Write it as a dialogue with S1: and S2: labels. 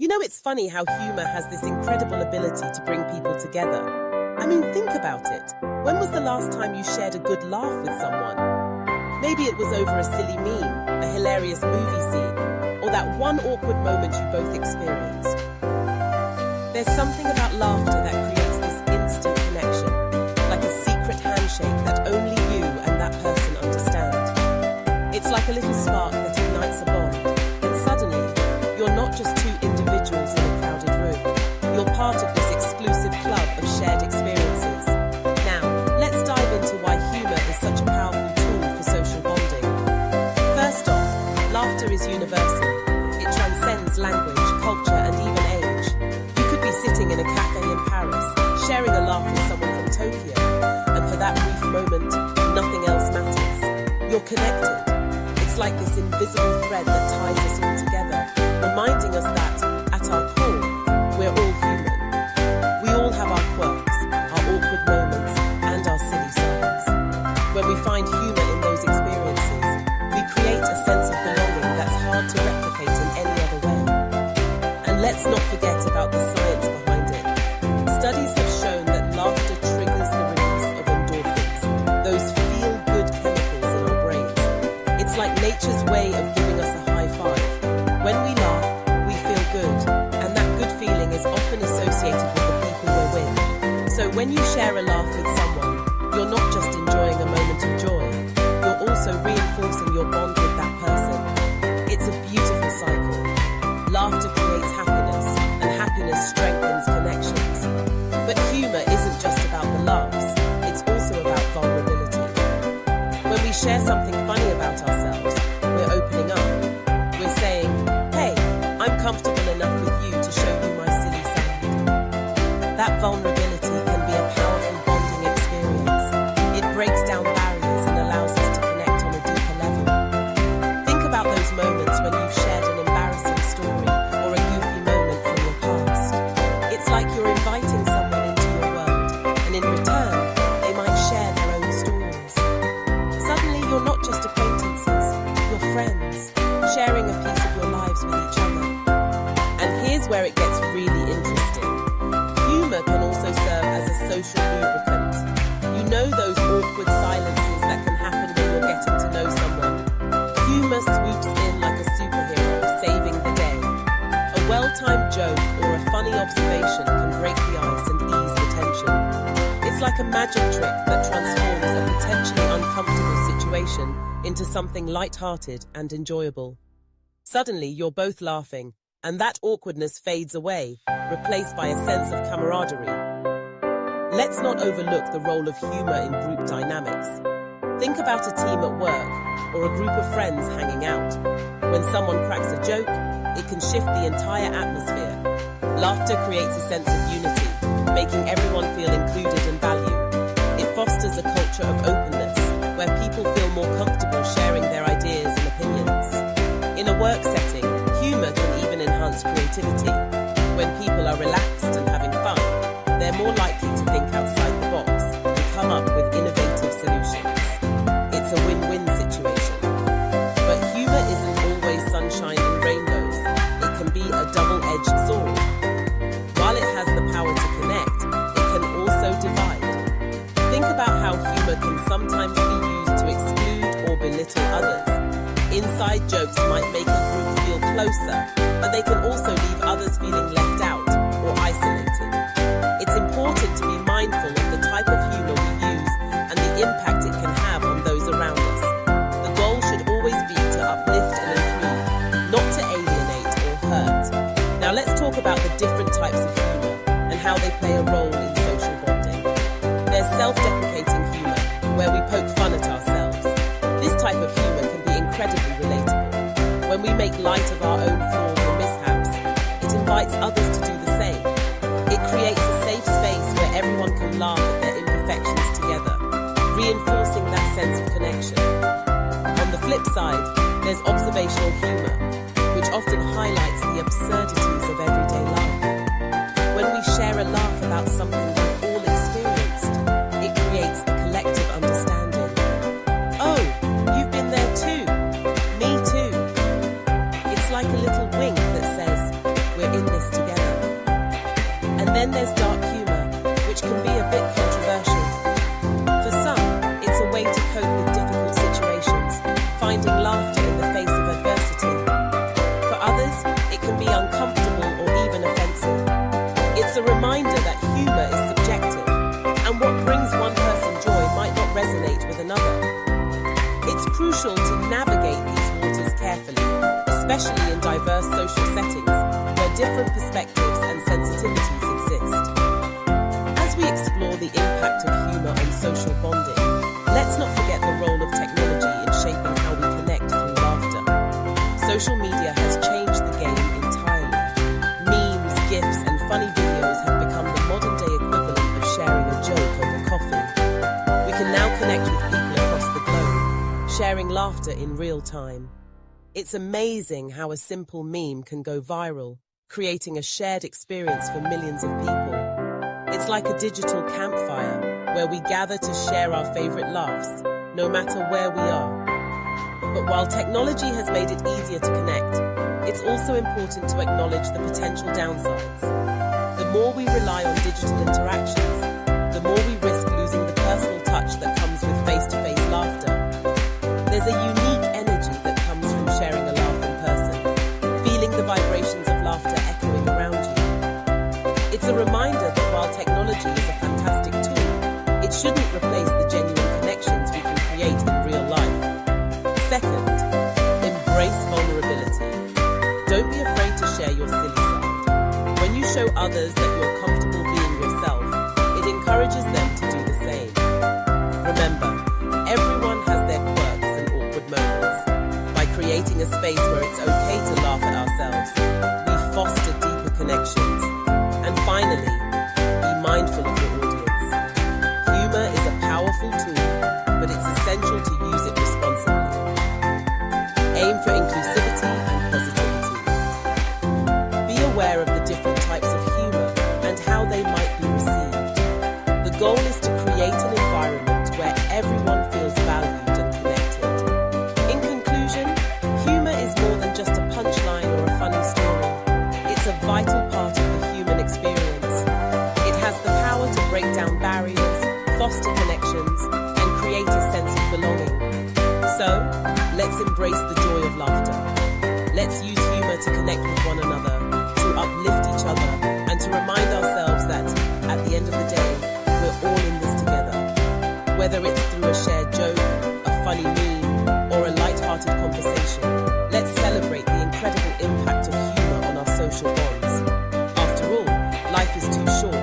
S1: It's funny how humor has this incredible ability to bring people together. I mean, think about it. When was the last time you shared a good laugh with someone? Maybe it was over a silly meme, a hilarious movie scene, or that one awkward moment you both experienced. There's something about laughter that creates this instant connection, like a secret handshake that only you and that person understand. It's like a little spark that ignites a bond, and suddenly, you're not just two individuals in a crowded room. You're part of this exclusive club of shared experiences. Now, let's dive into why humor is such a powerful tool for social bonding. First off, laughter is universal. It transcends language, culture, and even age. You could be sitting in a cafe in Paris, sharing a laugh with someone from Tokyo, and for that brief moment, nothing else matters. You're connected. It's like this invisible thread that ties us all together, reminding us that, at our core, we're all human. We all have our quirks, our awkward moments, and our silly sides. When we find humor in those experiences, we create a sense of belonging that's hard to replicate in any other way. And let's not forget about the science behind it. Studies have shown that laughter triggers the release of endorphins, those feel-good chemicals in our brains. It's like nature's way of giving us a high five. When we laugh, we feel good, and that good feeling is often associated with the people we're with. So when you share a laugh with someone, you're not just enjoying a moment of joy, you're also reinforcing your bond with that person. It's a beautiful cycle. Laughter creates happiness, and happiness strengthens connections. But humor isn't just about the laughs, it's also about vulnerability. When we share something funny about ourselves, we're opening up. We're saying, hey, I'm comfortable enough with you to show you my silly side. That vulnerability can be a powerful bonding experience. It breaks down barriers and allows us to connect on a deeper level. Think about those moments when you've shared an embarrassing story or a goofy moment from your past. It's like you're inviting someone into your world, and in return, they might share their own stories. Suddenly, you're not just acquaintances, you're friends, sharing a piece of your lives with each other. And here's where it gets really interesting. Humor can also serve as a social lubricant. You know those awkward silences that can happen when you're getting to know someone. Humor swoops in like a superhero, saving the day. A well-timed joke or a funny observation can break the ice and ease the tension. It's like a magic trick that transforms a potentially uncomfortable situation into something light-hearted and enjoyable. Suddenly, you're both laughing, and that awkwardness fades away, replaced by a sense of camaraderie. Let's not overlook the role of humor in group dynamics. Think about a team at work, or a group of friends hanging out. When someone cracks a joke, it can shift the entire atmosphere. Laughter creates a sense of unity, making everyone feel included and valued. It fosters a culture of openness, where people feel more comfortable sharing their ideas and opinions. In a work setting, humor can even enhance creativity. When people are relaxed and having fun, they're more likely to think outside the box and come up with innovative solutions. It's a win-win situation. But humor isn't always sunshine and rainbows. It can be a double-edged sword. While it has the power to connect, it can also divide. Think about how humor can sometimes be used to exclude or belittle others. Inside jokes might make a group feel closer, but they can also leave others feeling left out or isolated. It's important to be mindful of the type of humor we use and the impact it can have on those around us. The goal should always be to uplift and include, not to alienate or hurt. Now let's talk about the different types of humor and how they play a role in social bonding. There's self-deprecating humor, where we poke fun at ourselves. This type of humor can be incredibly relatable. When we make light of our own flaws or mishaps, it invites others to do the same. It creates a safe space where everyone can laugh at their imperfections together, reinforcing that sense of connection. On the flip side, there's observational humor, which often highlights the absurdities of everyday life. When we share a laugh about something we've all experienced, it creates a collective understanding. Oh, you've been there too. Me too. It's like a little wink that says, we're in this together. And then there's dark humor, which can be a bit controversial. For some, it's a way to cope with difficult situations, finding laughter in the face of adversity. For others, it can be uncomfortable or even offensive. It's a reminder that humor is subjective, and what brings one person joy might not resonate with another. It's crucial to navigate these waters carefully, especially in diverse social settings where different perspectives and sensitivities exist. As we explore the impact of humor on social bonding, let's not forget the role of technology in shaping how we connect through laughter. Social media has changed the game entirely. Memes, GIFs, and funny videos have become the modern-day equivalent of sharing a joke over coffee. We can now connect with people across the globe, sharing laughter in real time. It's amazing how a simple meme can go viral, creating a shared experience for millions of people. It's like a digital campfire where we gather to share our favorite laughs, no matter where we are. But while technology has made it easier to connect, it's also important to acknowledge the potential downsides. The more we rely on digital interactions, the more we risk losing the personal touch that comes with face-to-face laughter. There's a unique energy that comes from sharing a laugh in person, feeling the vibrations of laughter echoing around you. It's a reminder that while technology is a fantastic tool, it shouldn't replace the genuine connections we can create in real life. Second, embrace vulnerability. Don't be afraid to share your silly side. When you show others that you're comfortable being yourself, it encourages them to do the same. Remember, everyone has their quirks and awkward moments. By creating a space where it's okay to laugh at ourselves, we foster deeper connections. And finally, be mindful of your audience. Humor is a powerful tool, but it's essential to use it responsibly. Aim for inclusivity and positivity. Be aware of the different types of humor and how they might be received. The goal is to create an environment where everyone feels valued and connected. In conclusion, humor is more than just a punchline or a funny story. It's a vital part of the human experience. It has the power to break down barriers, foster connections, and create a sense of belonging. So, let's embrace the joy of laughter. Let's use humor to connect with one another, to uplift each other, and to remind ourselves that, at the end of the day, we're all in this together. Whether it's through a shared joke, a funny meme, or a light-hearted conversation, let's celebrate the incredible impact of humor on our social bonds. After all, life is too short